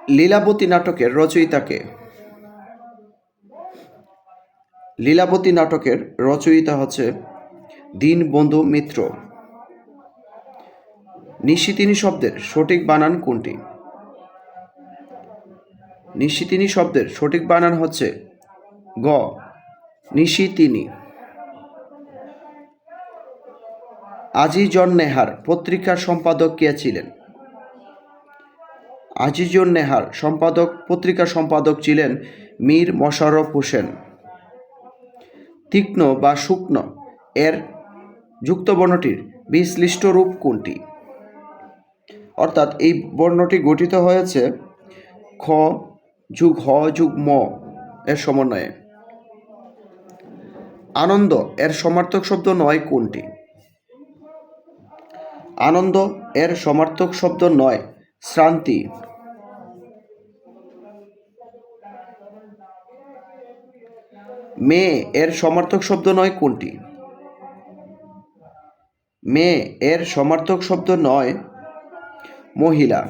লীলাবতী নাটকের রচয়িতাকে? লীলাবতী নাটকের রচয়িতা হচ্ছে দীনবন্ধু মিত্র। নিশিতিনী শব্দের সঠিক বানান কোনটি? নিশিতিনী শব্দের সঠিক বানান হচ্ছে গ নিশিতিনী। আজিজন নেহার পত্রিকার সম্পাদক কে ছিলেন? আজিজন নেহার পত্রিকার সম্পাদক ছিলেন মীর মশাররফ হোসেন। তীক্ষ্ণ বা শুকনো এর যুক্ত বর্ণটির বিশ্লিষ্ট রূপ কোনটি? অর্থাৎ এই বর্ণটি গঠিত হয়েছে খ যোগ হ যোগ ম এর সমন্বয়ে। আনন্দ এর সমার্থক শব্দ নয় কোনটি? আনন্দ এর সমার্থক শব্দ নয় শ্রান্তি। মেয়ে এর সমার্থক শব্দ নয় কোনটি? মেয়ে এর সমার্থক শব্দ নয় মহিলা।